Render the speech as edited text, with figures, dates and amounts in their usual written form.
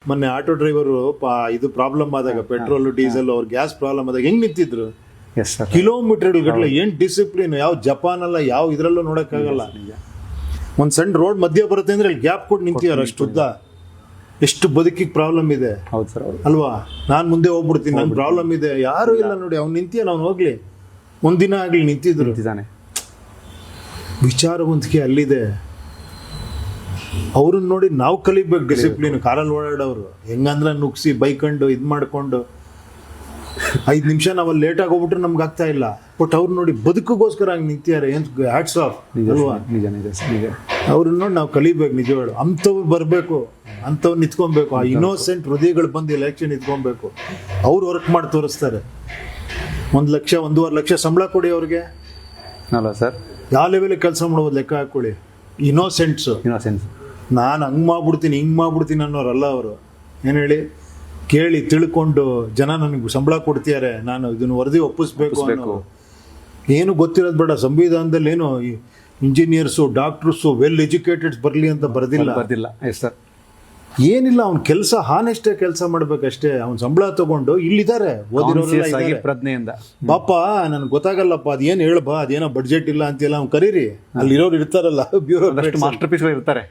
ಮೊನ್ನೆ auto driver ಇದು problem ಆದಾಗ ಪೆಟ್ರೋಲ್ ಡೀಸೆಲ್ ಅವ್ರ ಗ್ಯಾಸ್ ಪ್ರಾಬ್ಲಮ್ ಆದಾಗ ಹೆಂಗ್ ನಿಂತಿದ್ರು? Yes sir. ಕಿಲೋಮೀಟರ್ ಗಟ್ಟಲೆ ಏನ್ ಡಿಸಿಪ್ಲಿನ್, ಯಾವ ಜಪಾನ್ ಅಲ್ಲ ಯಾವ ಇದ್ರಲ್ಲೂ ನೋಡಕ್ಕಾಗಲ್ಲ. ಒಂದ್ ಸಣ್ಣ ರೋಡ್ ಮಧ್ಯ ಬರುತ್ತೆ ಅಂದ್ರೆ ಅಲ್ಲಿ ಗ್ಯಾಪ್ ಕೊಟ್ಟು ನಿಂತಿದ್ದಾರೆ ಅಷ್ಟು ಉದ್ದ. ಎಷ್ಟು ಬದುಕಿಗೆ ಪ್ರಾಬ್ಲಮ್ ಇದೆ. ಹೌದು ಸರ್, ಹೌದು. ಅಲ್ವಾ? ನಾನ್ ಮುಂದೆ ಹೋಗ್ಬಿಡ್ತೀನಿ, ನನ್ ಪ್ರಾಬ್ಲಮ್ ಇದೆ. ಯಾರು ಇಲ್ಲ ನೋಡಿ, ಅವ್ನು ನಿಂತಿಯಲ್ಲ, ಅವ್ನು ಹೋಗ್ಲಿ, ಒಂದಿನ ಆಗ್ಲಿ ನಿಂತಿದ್ರು. ನಿಂತಿದ್ದಾನೆ. ವಿಚಾರವಂತಿಕೆ ಅಲ್ಲಿದೆ. ಅವ್ರನ್ನ ನೋಡಿ ನಾವು ಕಲಿಬೇಕು ಡಿಸಿಪ್ಲಿನ್. ಕಾರಲ್ಲಿ ಓಡಾಡೋರು ಹೆಂಗಂದ್ರೆ ನುಗ್ಸಿ ಬೈಕೊಂಡು ಇದ್ ಮಾಡ್ಕೊಂಡು 5 ನಿಮಿಷ ನಾವಲ್ಲಿ ಲೇಟ್ ಆಗಿ ಹೋಗ್ಬಿಟ್ರೆ ನಮ್ಗೆ ಆಗ್ತಾ ಇಲ್ಲ. ಬಟ್ ಅವ್ರು ನೋಡಿ ಬದುಕಿಗೋಸ್ಕರ ಹಂಗೆ ನಿಂತಿದ್ದಾರೆ. ಏನ್ ಹ್ಯಾಟ್ಸ್ ಆಫ್ ಅಲ್ವಾ? ನಿಜ ನಿಜ ನಿಜ. ಅವ್ರನ್ನ ನೋಡಿ ನಾವು ಕಲಿಬೇಕು ನಿಜವಾಳು. ಅಂಥವ್ರು ಬರಬೇಕು, ಅಂಥವ್ರು ನಿಂತ್ಕೊಬೇಕು. ಆ ಇನ್ನೋಸೆಂಟ್ ಹೃದಯಗಳು ಬಂದು ಎಲೆಕ್ಷನ್ ನಿಂತ್ಕೊಬೇಕು. ಅವ್ರು ವರ್ಕ್ ಮಾಡಿ ತೋರಿಸ್ತಾರೆ. 1 ಲಕ್ಷ 1.5 ಲಕ್ಷ ಸಂಬಳ ಕೊಡಿ ಅವ್ರಿಗೆ. ಅಲ್ಲ ಸರ್, ಯಾವ ಲೆವೆಲಿಗೆ ಕೆಲಸ ಮಾಡ್ಬೋದು ಲೆಕ್ಕ ಹಾಕೊಳ್ಳಿ. ಇನ್ನೋಸೆಂಟ್ಸು. ಇನ್ನೋಸೆನ್ಸ್. ನಾನು ಹಂಗೆ ಮಾಡ್ಬಿಡ್ತೀನಿ ಹಿಂಗೆ ಮಾಡ್ಬಿಡ್ತೀನಿ ಅನ್ನೋರಲ್ಲ ಅವರು. ಏನು ಹೇಳಿ, ಕೇಳಿ ತಿಳ್ಕೊಂಡು ಜನ ನನಗೆ ಸಂಬಳ ಕೊಡ್ತಿದ್ದಾರೆ, ನಾನು ಇದನ್ನು ವರದಿ ಒಪ್ಪಿಸ್ಬೇಕು ಅನ್ನೋ. ಏನು ಗೊತ್ತಿರೋದು ಬೇಡ. ಸಂವಿಧಾನದಲ್ಲಿ ಏನು ಇಂಜಿನಿಯರ್ಸು ಡಾಕ್ಟರ್ಸು ವೆಲ್ ಎಜುಕೇಟೆಡ್ಸ್ ಬರಲಿ ಅಂತ ಬರ್ದಿಲ್ಲ. Yes sir. ಏನಿಲ್ಲ, ಅವ್ನ ಕೆಲಸ ಹಾನೆಸ್ಟೇ ಕೆಲಸ ಮಾಡ್ಬೇಕಷ್ಟೇ. ಅವ್ನ ಸಂಬಳ ತಗೊಂಡು ಇಲ್ಲಿದ್ದಾರೆ ಓದಿರೋರೆಲ್ಲ ಪ್ರಜ್ಞೆಯಿಂದ. ಪಾಪ ನನ್ಗೆ ಗೊತ್ತಾಗಲ್ಲಪ್ಪ ಅದೇನು ಹೇಳ್ಬಾ, ಅದೇನೋ ಬಡ್ಜೆಟ್ ಇಲ್ಲ ಅಂತೆಲ್ಲ ಅವ್ನು ಕರೀರಿ. ಅಲ್ಲಿರೋರು ಇರ್ತಾರಲ್ಲ ಬ್ಯೂರೋ ಮಾಸ್ಟರ್ ಪೀಸ್ ಇರ್ತಾರೆ.